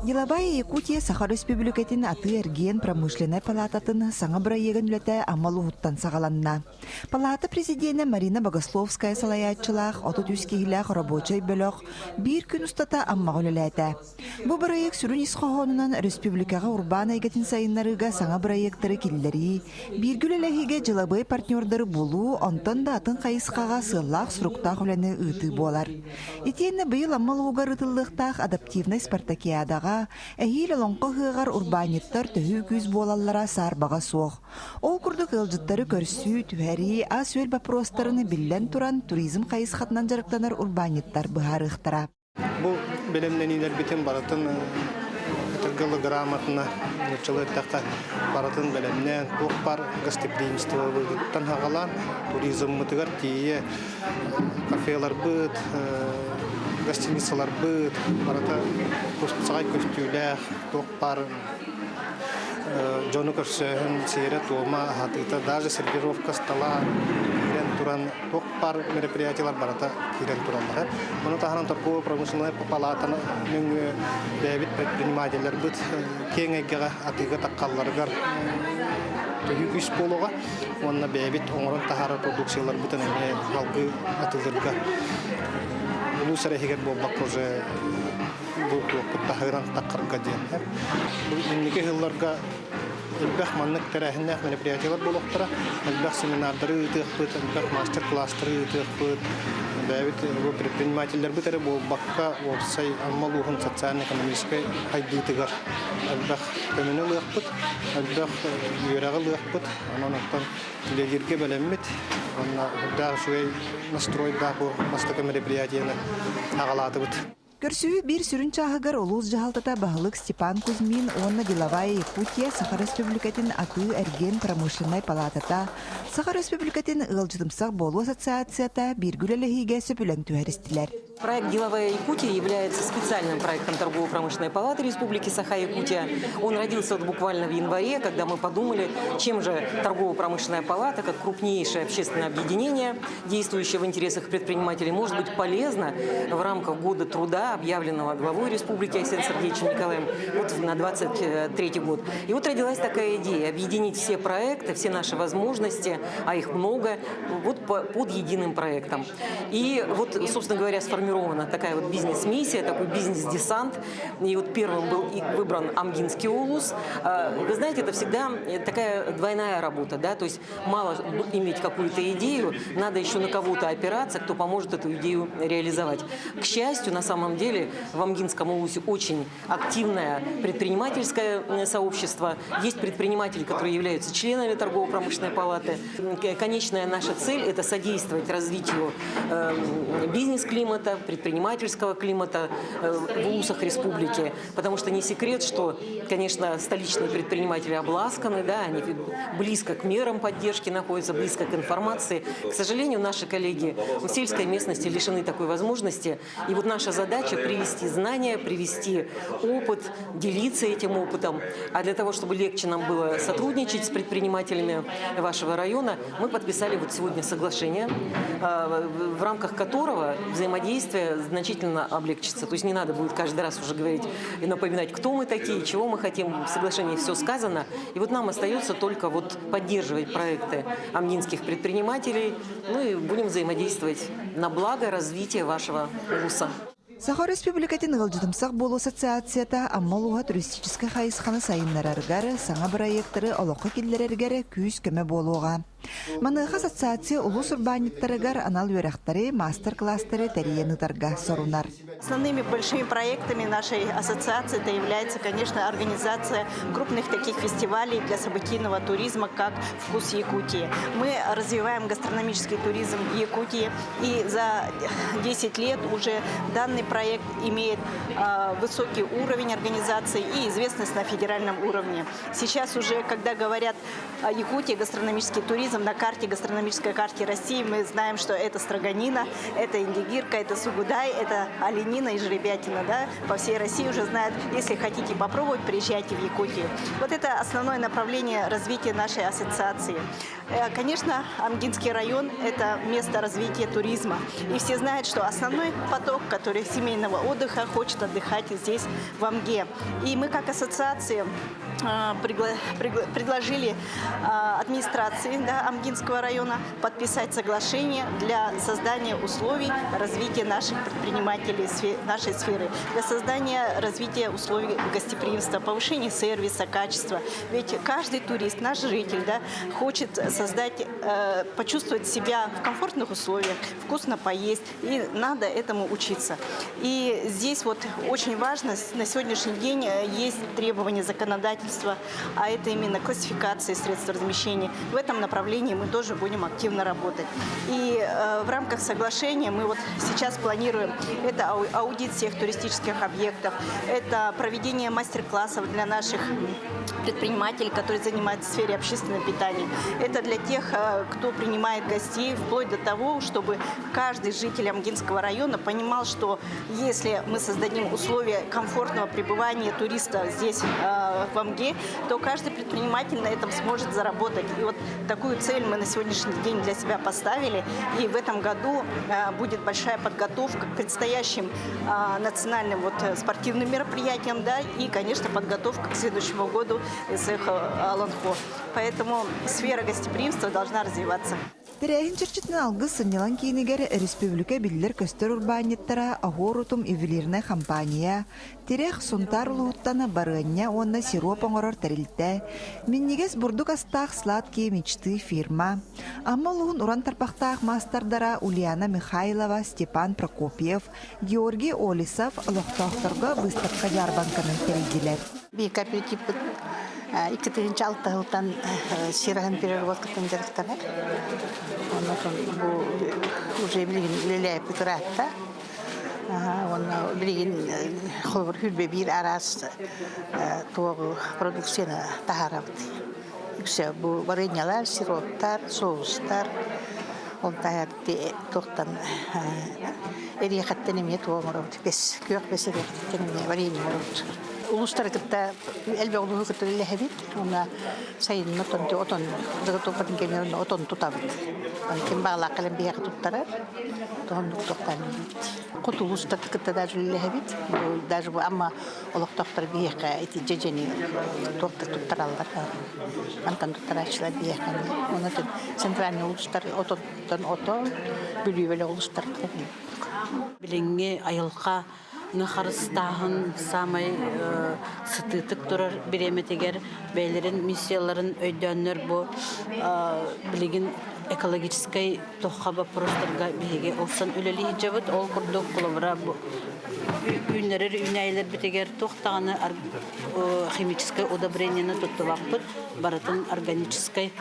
Дилабай Якутия Саха Республикатын аты эрген промышленный палататын саңа бұрайеген үләті амал ұғыттан сағаланна. Палата президенті Марина Богословская салаятчылақ, оты түскегіләқ рабочай бөліқ бір күн ұстата аммағыл үләті. Бұ бұрайек сүрін исқоғонынан республикаға урбана егетін сайынларыға саңа бұрайектері келілері, біргіл әләхеге жылабай партнердары болу, онтан да атын қайысқаға сыллақ сұрықтақ үләні ұйты болар. Етені бұйыл амал ұғар ұтылықтақ адаптивный спартакиадаға әйел лонқы ғығар урбаниттар түхі күз болалара сарбаға соқ. Ол күрдік ғылжыттары көрсі, түхәрі, ас өл бапростарыны біллән туран туризм қайыз қатынан жарықтанар урбаниттар бұхар ұқтыра. Бұл білімненілер бітін баратын ғылы грамотына чылыттаққа баратын білімнен бұқ бар гостеприимство бұғыттан ғалан туризм мұтығар тие кафелар бұд, гостиницалар бұд, барата сағай көстюләқ, тоқ бар жоны көрсөһін, сейрі тома, хатыта, даже сервировка стола, кирен туран, тоқ бар мероприятиялар барата кирен туранлары. Мұны тағынан торгово-промышленная палатаны бәбіт предпринимателер бұд, кең әйгеға атыға таққаларығар түйі күш болуға, онына бәбіт оңырын тағары продукциялар бұтын әне халқы атылырға. Бұл сәрәхегер болбақ көзі бұл тағыран таққырға ден. Бұл үннікі ғылларға әлбәқ маннық тәрәхіннәқ мероприятиялар болуқтыра, әлбәқ семинардары ұтық бұд, әлбәқ мастер-кластары ұтық бұд. Бәбіт предпринимателер бұд әрі болбаққа олсай аммалуғын социально-экономическай хайдытығар. Әлбәқ көміні лұқ бұд, әлбәқ үйерағы лұқ бұд, анонықтан легерге бәлеммет. Да, шуй настрой да по мастака мероприятияны ағалаты бұд. Көрсү бир сүрін чағығыр олуыз жағалтата бағылық Степан Кузьмин, онна Деловая Якутия Саха Республикатын аты әрген промышленной палатата, Саха Республикатын ылжытымсақ болу ассоциацията биргүл әліхиге сөпілін түәрістілер. Проект «Деловая Якутия» является специальным проектом торгово-промышленной палаты Республики Саха-Якутия. Он родился буквально в январе, когда мы подумали, чем же торгово-промышленная палата, как крупнейшее общественное объединение, действующее в интересах предпринимателей, может быть полезно в рамках года труда, объявленного главой Республики Айсеном Сергеевичем Николаем на 23 год. И вот родилась такая идея – объединить все проекты, все наши возможности, а их много, вот под единым проектом. И вот, собственно говоря, сформирована такая вот бизнес-миссия, такой бизнес-десант. И вот первым был выбран Амгинский улус. Вы знаете, это всегда такая двойная работа, да, то есть мало иметь какую-то идею, надо еще на кого-то опираться, кто поможет эту идею реализовать. К счастью, на самом деле, в Амгинском улусе очень активное предпринимательское сообщество. Есть предприниматели, которые являются членами торгово-промышленной палаты. Конечная наша цель – это содействовать развитию бизнес-климата, предпринимательского климата в улусах республики. Потому что не секрет, что, конечно, столичные предприниматели обласканы, да, они близко к мерам поддержки находятся, близко к информации. К сожалению, наши коллеги в сельской местности лишены такой возможности. И вот наша задача – привести знания, привести опыт, делиться этим опытом. А для того, чтобы легче нам было сотрудничать с предпринимателями вашего района, мы подписали вот сегодня соглашение, в рамках которого взаимодействие значительно облегчится. То есть не надо будет каждый раз уже говорить и напоминать, кто мы такие, чего мы хотим. В соглашении все сказано. И вот нам остается только вот поддерживать проекты амгинских предпринимателей, ну и будем взаимодействовать на благо развития вашего улуса. Саха Республикатын ылжытымсақ болу ассоциацията аммалуға туристический хайысқаны сайынларарғары, саңа проекттары олыққа келдерергері күйіз көмі болуға. Маныға ассоциация улус урбаниттарыгар анал верақтары, мастер-класстары тәрияныдарға сорунар. Основными большими проектами нашей ассоциации это является, конечно, организация крупных таких фестивалей для событийного туризма, как «Вкус Якутии». Мы развиваем гастрономический туризм Якутии, и за 10 лет уже данный проект имеет высокий уровень организации и известность на федеральном уровне. Сейчас уже, когда говорят о Якутии, гастрономический туризм, туризм на карте, гастрономической карте России, мы знаем, что это строганина, это индигирка, это сугудай, это оленина и жеребятина. Да? По всей России уже знают, если хотите попробовать, приезжайте в Якутию. Вот это основное направление развития нашей ассоциации. Конечно, Амгинский район – это место развития туризма. И все знают, что основной поток, который семейного отдыха, хочет отдыхать здесь, в Амге. И мы, как ассоциация, предложили администрации Амгинского района подписать соглашение для создания условий развития наших предпринимателей нашей сферы, для создания развития условий гостеприимства, повышения сервиса, качества. Ведь каждый турист, наш житель, хочет почувствовать себя в комфортных условиях, вкусно поесть, и надо этому учиться. И здесь вот очень важно, на сегодняшний день есть требования законодательства, а это именно классификация средств размещения. В этом направлении мы тоже будем активно работать. И в рамках соглашения мы вот сейчас планируем это аудит всех туристических объектов, это проведение мастер-классов для наших предпринимателей, которые занимаются в сфере общественного питания. Это для тех, кто принимает гостей, вплоть до того, чтобы каждый житель Амгинского района понимал, что если мы создадим условия комфортного пребывания туриста здесь, в Амге, то каждый предприниматель на этом сможет заработать. И вот такую цель мы на сегодняшний день для себя поставили. И в этом году будет большая подготовка к предстоящим национальным спортивным мероприятиям, и, конечно, подготовка к следующему году СЭХ Аланхо. Поэтому сфера гостеприимства должна развиваться. Тирәһин чырчытын алгы сыннялан кейінігер республика билдер көстер урбанеттара агорутум ювелирная компания. Тирәх сунтар луттана барыня онна сироп оңорор тәрилтә. Миннигес бурдук астах сладкие мечты фирма. Амма луын уран тарпақтақ мастардара Ульяна Михайлова, Степан Прокопьев, Георгий Олисов лохтоқторга выставка Ярбанканы тәрилдилер. Би кооператив 2006 жылдан сирахын переработкадан жарықтанар. Оны уже билген леләйіп бітіратта. Оны билген қолбыр хүлбе бір арас тоғы продукцияны тағарабды. Все, бұл вареньялар, сироптар, соустар. Он тағарды тоқтан әрекеттен еме тоғымырабды. Көк бес әрекеттен еме варенья мұрабды. Улустар кытта элбе улуу кытта лехебит, она сайын нотон те отон, дагатопатын кемерин отон тутабыт. Кем багла калем бия туттарар, тон туттан. Кот улустар кытта даже лехебит, даже амма олоктоктор бияка эти жежени токтор туттаралдар. Антан туттарачлар бияка. Она центральный улустар отон бүлүбеле улустар. Билинге айылка Нахарыстахын самай сытытык турар биреметегер бәйлерин миссияларын өйдөннөр бу билигин экологической тохха вопростарга биге олсан үлели жабыт ол курдук кулабра бу үннерер үнәйлер битегер тохтаганы химическое удобрениені туттубакпыт баратын органической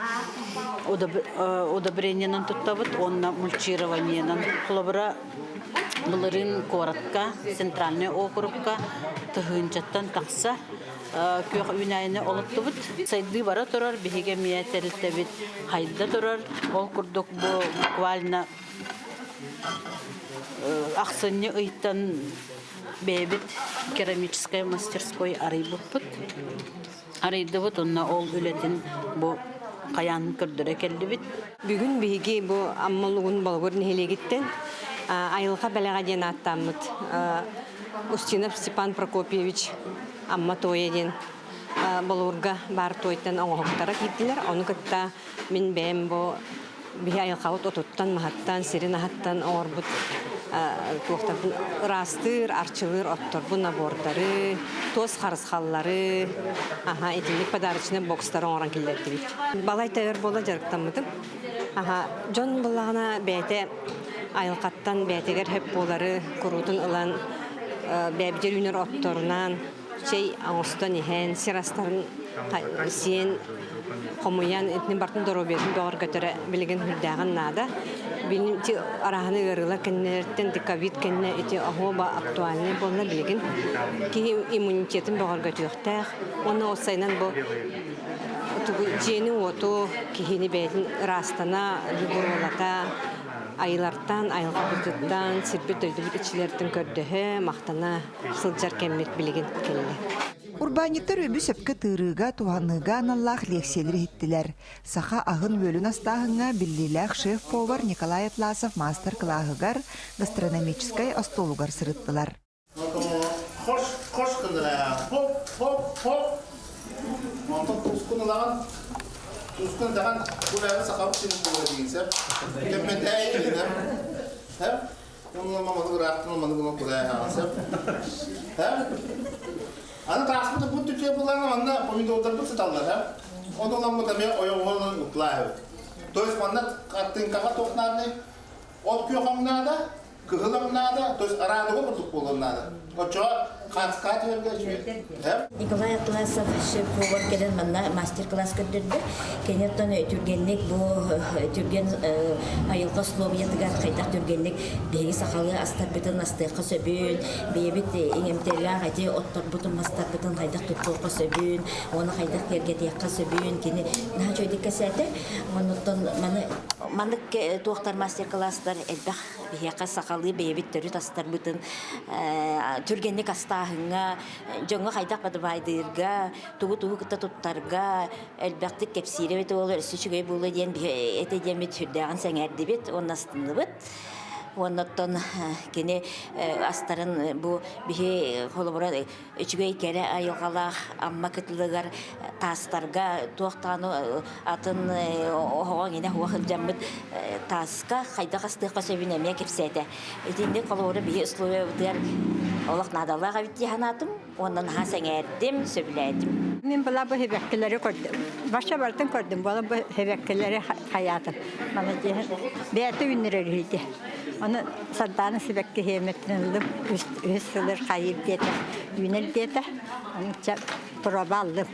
удобрениені туттабыт онна мульчированиенен кулабра Булырын коротка, центральный округка, тыгынчаттан тақса, көк үнайыны олыттыбыт. Сайды бара тұрар, бігеге миятерілтебіт, хайда тұрар, ол күрдік бұл буквально ақсыны ұйттан бәйбіт керамической мастерской арайбыппыт. Арайдыбыт, онна ол үлетін бұл қаян күрдірі келдібіт. Бүгін бігеге бұл аммалығын балғырын хелегіттен, айылға бәліға ден аттамыд. Устинов Степан Прокопьевич амма тойеден балурга бар тойтан оңоқтара кейттілер. Оны күтті мен бәйім бұл бігей айылқауыт отуттан, мағаттан, сирен ағаттан оғырбыд. Туақтардың ұрастыр, арчылыр, оттырбы набордары, тоз қарысқаллары, етіндік падарычына бокстары оңыран келдерді бейт. Балай тәуір бола жарықтамыдым. Жон болағына бәйті айылқаттан бәйтегер хеп болары құрудың ұлан бәбдер үнер отторынан чей аңыстан ехен, сирастарын сиен қомуян етінің бартын дұрубетін доғыр көтірі білген хүлдәғын нада. Білім те арағыны ғырғыла кәннерттен ковид кәнне еті ағуба актуальны болна білген. Кейі иммунитетін доғыр көтіқтәқ. Оны осайнан бұл жени оту кихини бәйтін растана любуролата айылартан, айылға бұтыттан, сирбет өйдібіт ішілердің көрдігі мақтана сылджар кәммет білеген келі. Урбаниттар өбі сөпкі тырыға туғаныға аналлах лекселері хеттілер. Саха ағын өлін астағыңа біллиләқ шеф-повар Николай Атласов мастер-клағығар гастрономическай остолуғар сырыттылар. Хош кындыра, хоп. Монтон тускунылаған, тускун даған кулағы сақауып сенің болға деген сәп. Кәпмен дәйін дейін, сәп. Онын маманың рақтың маңығының кулағы аған сәп. Аны траспорты бұл түте болғаны маңна помидордарды сыталдар, сәп. Оның маңында мен ойоғылын ұтлайы. То есть маңна қаттың қаға тоқнады, от күйоқаңнады, кығылыңнады, то есть арадығы бұлдық болғаннады. Николай Атласов шеф-повар келен манна мастер-класс көрдірді. Кенеттен түргенлік бұл түрген айылға словиятыгар қайдақ түргенлік бейгі сақалы астар бұтын астыққа сөбін, бейбіт еңемтерге қайде оттар бұтын мастар бұтын қайдақ тұттылға сөбін, оны қайдақ ергетеққа сөбін, кені наға жойдық кәсәді. Мандық туақтар мастер-класстар әлбәқ бейеқа сақалы бейбіт түрі тастар бұтын түргенлік астағыңа, жоңға қайдақ бады байдырға, туғы күтті тұттарға, әлбәқтік кәпсире бет олар үсі жүгей болы ден әті демет түрдіған сәңәрді бет, оның астынды бет. Оннаттан кене астарын бу бихе холобура үчүгей кере айылгалах амма кытылыгар тастарга туактану атын оған ене хуахыл жаммыт таска қайда қастыққа сөбінеме кепсеті. Этинде холобура бихе условия бұдыр олақ надалаға бітті ханатым, ондан хасың әрдім, сөбіләдім. Мен бұла бұл хебеккелері көрдім. Баша бартын көрдім, бұла бұл хебеккелері хаятым. Мана дейін бәйті үнірер үйді. Оны садданы себекке хеметтінілдім, үз сылыр қайып деді, үнір деді, оны проба алдым.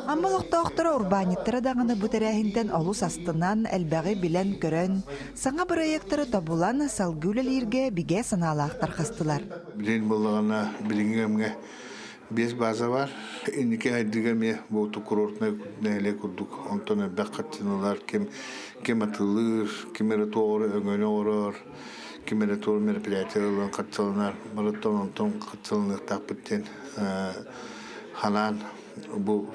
Аммалықта оқтыра урбаниттара дағыны бұтарәхінден олус астынан әлбәғі білен көрін. Саңа проекттары табулан салгүлелерге біге саналақтар қастылар. Білен болғана білінгемге 5 база бар. Инеке айдыгаме болту курортная күтнәле күрдік. Онтон әлбәқ қаттыналар кем атылыр, кемері тоғыры өңөне орыр, кемері тоғыр мероприятияларын қаттылынар. Мұраттан онтон қаттылынық тақпыттен ханан. Bu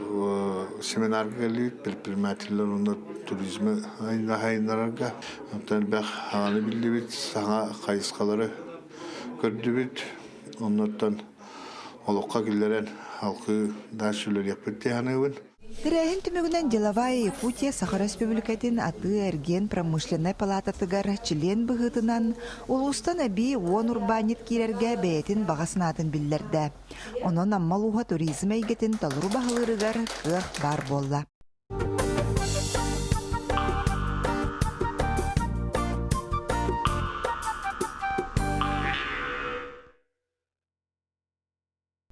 seminar gelip предпринимательler onda turizmi ayınlarga hatta bak hali bildi sana kayıskaları gördü bit onlardan olukka gilleren halkı daha şöyle yapıttı hanımın. Тирәһин түмөгүнән Деловая Якутия Саха Республикатын аты эрген промышленный палататыгар член быгытынан улустан әби 10 урбанит кирәргә бәйтин багасынатын билләрдә. Онон аммалуга туризм әйгетин талру баһалырыгар кых бар болла.